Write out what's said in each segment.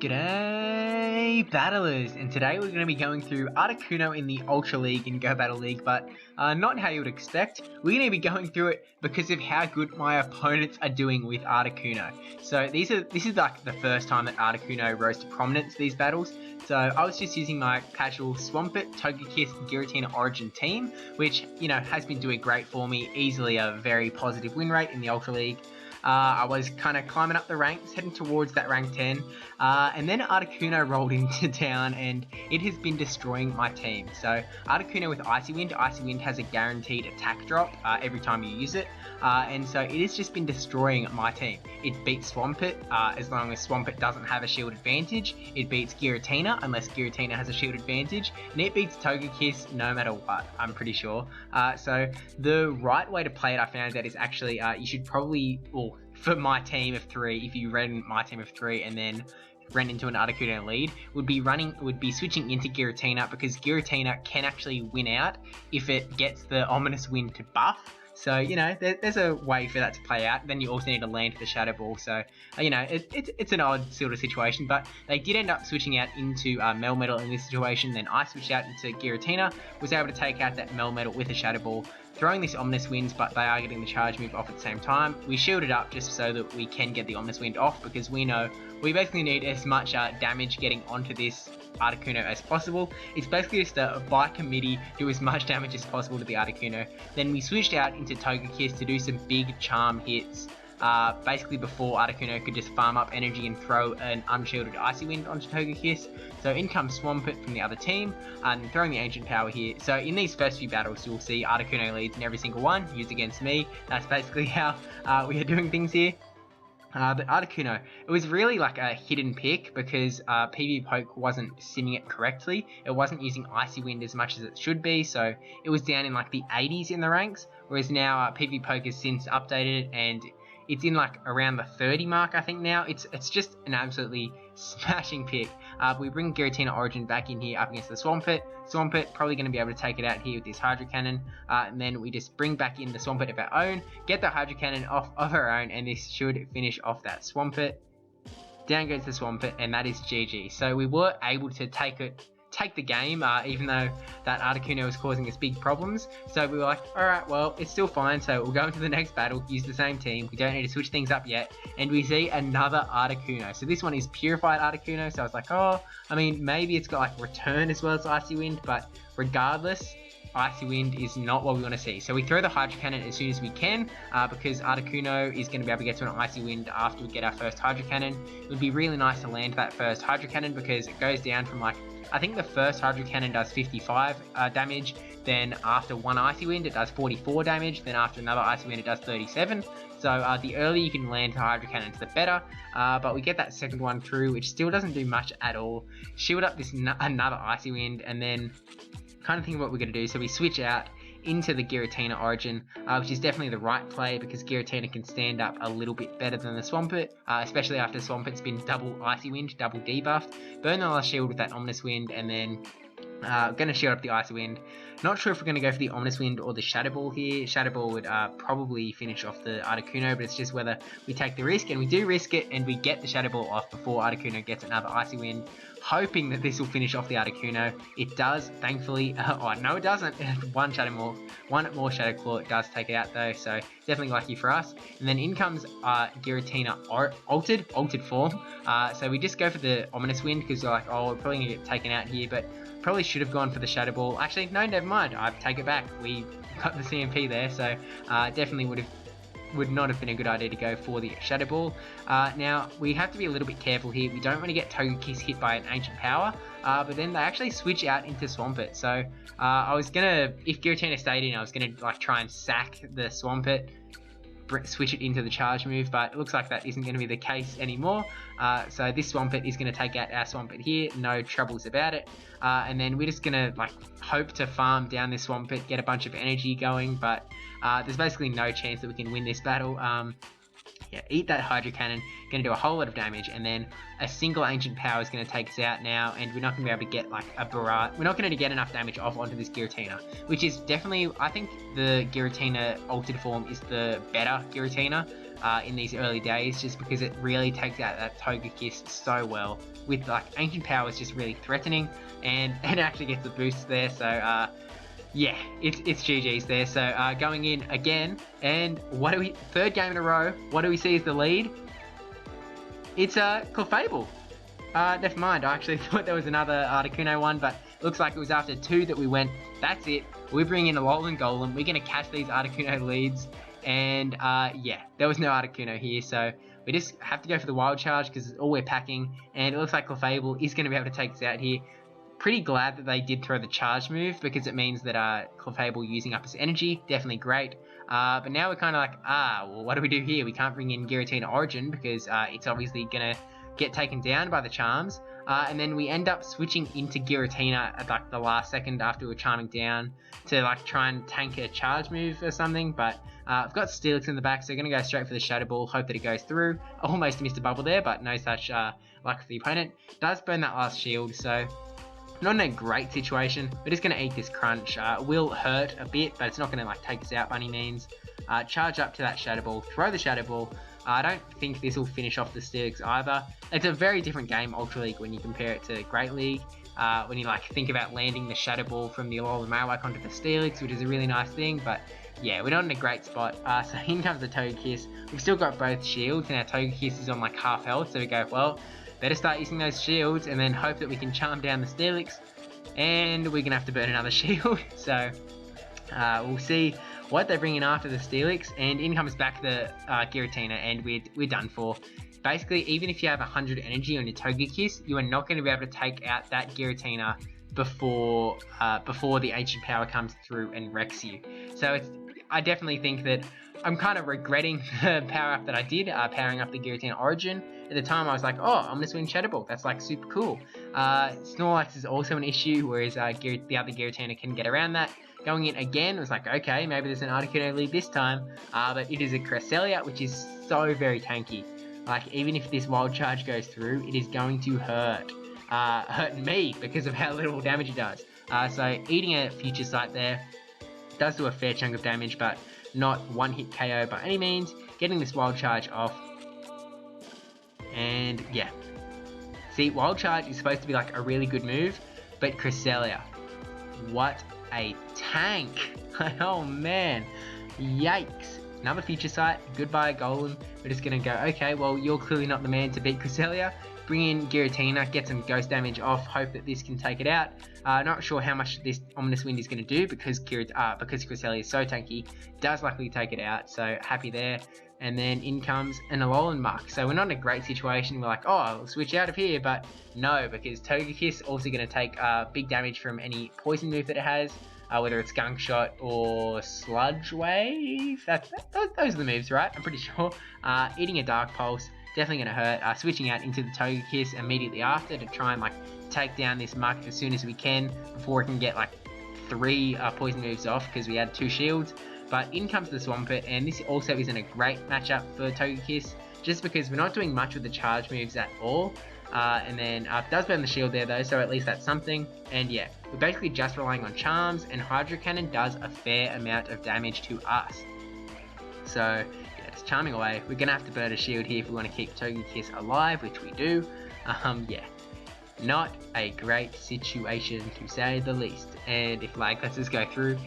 G'day battlers, and today we're going to be going through Articuno in the Ultra League and Go Battle League, but not how you would expect. We're going to be going through it because of how good my opponents are doing with Articuno. So this is like the first time that Articuno rose to prominence these battles. So I was just using my casual Swampert, Togekiss, Giratina Origin team, which, you know, has been doing great for me, easily a very positive win rate in the Ultra League. I was kind of climbing up the ranks, heading towards that rank 10, and then Articuno rolled into town, and it has been destroying my team. So Articuno with Icy Wind has a guaranteed attack drop every time you use it, and so it has just been destroying my team. It beats Swampert as long as Swampert doesn't have a shield advantage. It beats Giratina unless Giratina has a shield advantage, and it beats Togekiss no matter what, I'm pretty sure. So the right way to play it, I found that is actually you should probably, well, for my team of 3, if you ran my team of 3 and then ran into an Articuno lead, would be switching into Giratina, because Giratina can actually win out if it gets the Ominous Wind to buff. So, you know, there's a way for that to play out. Then you also need to land the Shadow Ball. So, you know, it's an odd sort of situation. But they did end up switching out into Melmetal in this situation. Then I switched out into Giratina, was able to take out that Melmetal with a Shadow Ball, throwing this Ominous Winds, but they are getting the charge move off at the same time. We shielded up just so that we can get the Ominous Wind off, because we know we basically need as much damage getting onto this Articuno as possible. It's basically just by committee, do as much damage as possible to the Articuno. Then we switched out into Togekiss to do some big charm hits, basically before Articuno could just farm up energy and throw an unshielded Icy Wind onto Togekiss. So in comes Swampert from the other team, and throwing the Ancient Power here. So in these first few battles, you'll see Articuno leads in every single one, used against me. That's basically how we are doing things here. But Articuno, it was really like a hidden pick, because PvP Poke wasn't simming it correctly. It wasn't using Icy Wind as much as it should be, so it was down in like the 80s in the ranks, whereas now PvP Poke has since updated and it's in like around the 30 mark, I think now. It's just an absolutely smashing pick. We bring Giratina Origin back in here up against the Swampert. Swampert probably going to be able to take it out here with this Hydro Cannon. And then we just bring back in the Swampert of our own, get the Hydro Cannon off of our own, and this should finish off that Swampert. Down goes the Swampert, and that is GG. So we were able to take the game, even though that Articuno was causing us big problems. So we were like, alright, well, it's still fine, so we'll go into the next battle, use the same team, we don't need to switch things up yet, and we see another Articuno. So this one is Purified Articuno, so I was like, oh, I mean, maybe it's got like Return as well as Icy Wind, but regardless, Icy Wind is not what we want to see. So we throw the Hydro Cannon as soon as we can, because Articuno is going to be able to get to an Icy Wind after we get our first Hydro Cannon. It would be really nice to land that first Hydro Cannon, because it goes down from like, I think the first Hydro Cannon does 55 damage, then after one Icy Wind it does 44 damage, then after another Icy Wind it does 37. So the earlier you can land the Hydro Cannons, the better. But we get that second one through, which still doesn't do much at all. Shield up this another Icy Wind, and then kind of think what we're going to do. So we switch out into the Giratina Origin, which is definitely the right play, because Giratina can stand up a little bit better than the Swampert, especially after Swampert's been double Icy Wind, double debuffed. Burn the last shield with that Ominous Wind, and then going to shield up the Icy Wind. Not sure if we're going to go for the Ominous Wind or the Shadow Ball here. Shadow Ball would probably finish off the Articuno, but it's just whether we take the risk, and we do risk it, and we get the Shadow Ball off before Articuno gets another Icy Wind, hoping that this will finish off the Articuno. It does, thankfully. Oh, no, it doesn't. One more Shadow Claw. It does take it out, though, so definitely lucky for us. And then in comes Giratina altered form. So we just go for the Ominous Wind, because we're like, oh, we're probably going to get taken out here, but probably should have gone for the Shadow Ball. Actually, no, never mind. I take it back. We got the CMP there, so definitely would not have been a good idea to go for the Shadow Ball. Now, we have to be a little bit careful here. We don't want to get Togekiss hit by an Ancient Power, but then they actually switch out into Swampert. So I was gonna, if Giratina stayed in, I was gonna like try and sack the Swampert, switch it into the charge move, but it looks like that isn't going to be the case anymore. So this Swampert is going to take out our Swampert here, no troubles about it. And then we're just going to like hope to farm down this Swampert, get a bunch of energy going, but there's basically no chance that we can win this battle. yeah, eat that Hydro Cannon, going to do a whole lot of damage, and then a single Ancient Power is going to take us out now, and we're not going to be able to get like a barrage. We're not going to get enough damage off onto this Giratina, which is definitely, I think the Giratina altered form is the better Giratina in these early days, just because it really takes out that Togekiss so well, with like Ancient Power is just really threatening, and it actually gets the boost there, so yeah, it's GG's there. So going in again, and what do we? Third game in a row. What do we see as the lead? It's Clefable. Never mind. I actually thought there was another Articuno one, but looks like it was after 2 that we went. That's it. We bring in a Alolan Golem. We're gonna catch these Articuno leads, and yeah, there was no Articuno here, so we just have to go for the Wild Charge because it's all we're packing, and it looks like Clefable is gonna be able to take us out here. Pretty glad that they did throw the charge move because it means that Clefable using up his energy, definitely great. But now we're kind of like, well, what do we do here? We can't bring in Giratina Origin because it's obviously going to get taken down by the charms. And then we end up switching into Giratina at like the last second after we're charming down to like try and tank a charge move or something. But I've got Steelix in the back, so we're going to go straight for the Shadow Ball, hope that it goes through. Almost missed a bubble there, but no such luck for the opponent. Does burn that last shield, so not in a great situation. We're just going to eat this crunch. It will hurt a bit, but it's not going to like take us out by any means. Charge up to that Shadow Ball, throw the Shadow Ball. I don't think this will finish off the Steelix either. It's a very different game, Ultra League, when you compare it to Great League. When you like think about landing the Shadow Ball from the Alolan Marowak onto the Steelix, which is a really nice thing, but yeah, we're not in a great spot. So in comes the Togekiss. We've still got both shields, and our Togekiss is on like half health, so we go, well, better start using those shields and then hope that we can charm down the Steelix, and we're gonna have to burn another shield. So we'll see what they're bringing after the Steelix, and in comes back the Giratina, and we're done for. Basically, even if you have 100 energy on your Togekiss, you are not going to be able to take out that Giratina before the Ancient Power comes through and wrecks you. So I definitely think that I'm kind of regretting the power up that I did, powering up the Giratina Origin. At the time, I was like, oh, I'm going to swing Shadow Ball. That's like super cool. Snorlax is also an issue, whereas the other Giratina can get around that. Going in again, I was like, okay, maybe there's an Articuno lead this time, but it is a Cresselia, which is so very tanky. Like, even if this Wild Charge goes through, it is going to hurt. Hurt me because of how little damage it does. So eating a Future Sight there does do a fair chunk of damage, but not one hit KO by any means. Getting this Wild Charge off. And yeah. See, Wild Charge is supposed to be like a really good move, but Cresselia, what a tank. Oh man, yikes. Another Future Sight, goodbye Golem. We're just gonna go, okay, well, you're clearly not the man to beat Cresselia. Bring in Giratina, get some ghost damage off, hope that this can take it out. Not sure how much this Ominous Wind is going to do because Cresselia is so tanky. Does luckily take it out, so happy there. And then in comes an Alolan Muck. So we're not in a great situation. We're like, oh, I'll switch out of here, but no, because Togekiss also going to take big damage from any poison move that it has, whether it's Gunk Shot or Sludge Wave. Those are the moves, right? I'm pretty sure. Eating a Dark Pulse. Definitely going to hurt. Switching out into the Togekiss immediately after to try and like take down this Muck as soon as we can before we can get like 3 poison moves off because we had 2 shields. But in comes the Swampert, and this also isn't a great matchup for Togekiss just because we're not doing much with the charge moves at all. And then it does burn the shield there though, so at least that's something. And yeah, we're basically just relying on charms, and Hydro Cannon does a fair amount of damage to us. So it's charming away. We're going to have to burn a shield here if we want to keep Togekiss alive, which we do. Yeah, not a great situation to say the least. And if like, let's just go through.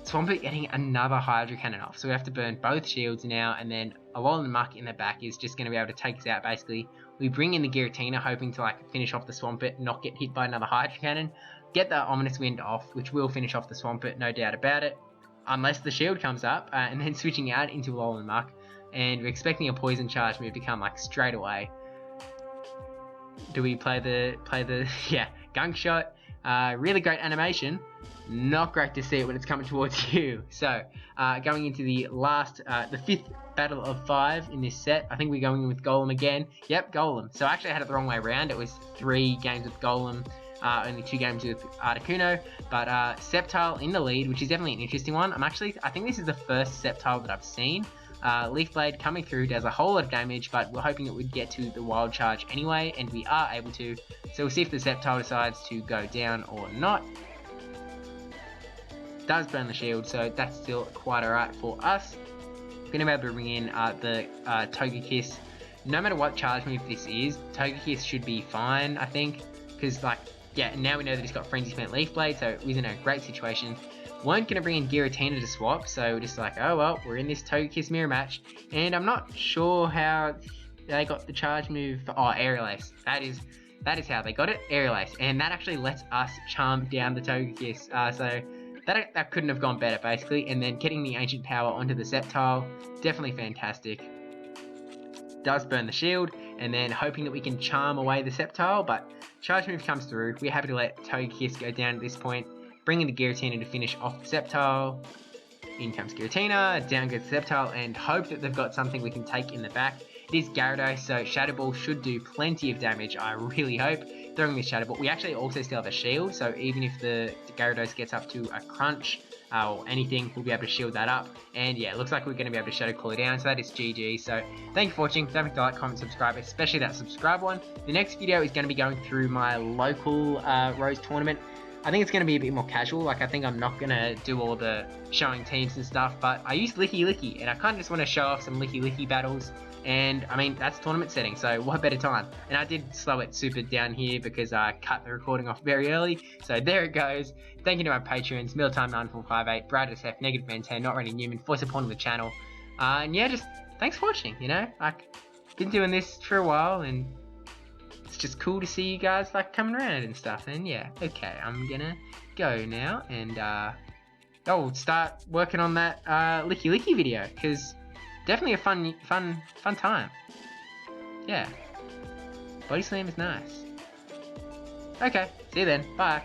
Swampert getting another Hydro Cannon off, so we have to burn both shields now, and then Alolan Muck in the back is just going to be able to take us out basically. We bring in the Giratina hoping to like finish off the Swampert, not get hit by another Hydro Cannon, get the Ominous Wind off, which will finish off the Swampert, no doubt about it. Unless the shield comes up, and then switching out into Alolan Muck, and we're expecting a Poison Charge move to come like straight away. Do we play the yeah, Gunk Shot? Really great animation. Not great to see it when it's coming towards you. So going into the last, the 5th battle of 5 in this set. I think we're going in with Golem again. Yep, Golem. So actually I had it the wrong way around. It was 3 games with Golem. Only 2 games with Articuno, but Sceptile in the lead, which is definitely an interesting one. I think this is the first Sceptile that I've seen. Leaf Blade coming through does a whole lot of damage, but we're hoping it would get to the Wild Charge anyway, and we are able to. So we'll see if the Sceptile decides to go down or not. Does burn the shield, so that's still quite alright for us. We're going to be able to bring in the Togekiss. No matter what charge move this is, Togekiss should be fine, I think. Because, like, yeah, now we know that he's got Frenzy Spent Leaf Blade, so he's in a great situation. Weren't going to bring in Giratina to swap, so we're just like, oh well, we're in this Togekiss mirror match. And I'm not sure how they got the charge move for, oh, Aerial Ace. That is how they got it, Aerial Ace. And that actually lets us charm down the Togekiss, so that couldn't have gone better, basically. And then getting the Ancient Power onto the Sceptile, definitely fantastic. Does burn the shield, and then hoping that we can charm away the Sceptile, but charge move comes through. We're happy to let Togekiss go down at this point, bringing the Giratina to finish off the Sceptile. In comes Giratina, down goes the Sceptile, and hope that they've got something we can take in the back. It is Gyarados, so Shadow Ball should do plenty of damage, I really hope. Throwing this Shadow Ball, we actually also still have a shield, so even if the Gyarados gets up to a crunch or anything, we'll be able to shield that up. And yeah, it looks like we're going to be able to Shadow Claw down, so that is GG. So thank you for watching. Don't forget to like, comment, subscribe, especially that subscribe one. The next video is going to be going through my local Rose tournament. I think it's going to be a bit more casual. Like, I think I'm not going to do all the showing teams and stuff, but I used Licky Licky, and I kind of just want to show off some Licky Licky battles. And I mean, that's tournament setting, so what better time? And I did slow it super down here because I cut the recording off very early. So there it goes. Thank you to my patrons, Mealtime9458, brajSF, NegativeBen10 and NotRandyN3wman for supporting the channel. And yeah, just thanks for watching, you know? Like, been doing this for a while, and it's just cool to see you guys like coming around and stuff. And yeah, okay, I'm gonna go now and I'll start working on that Licky Licky video, because definitely a fun time. Yeah. Body Slam is nice. Okay, see you then. Bye.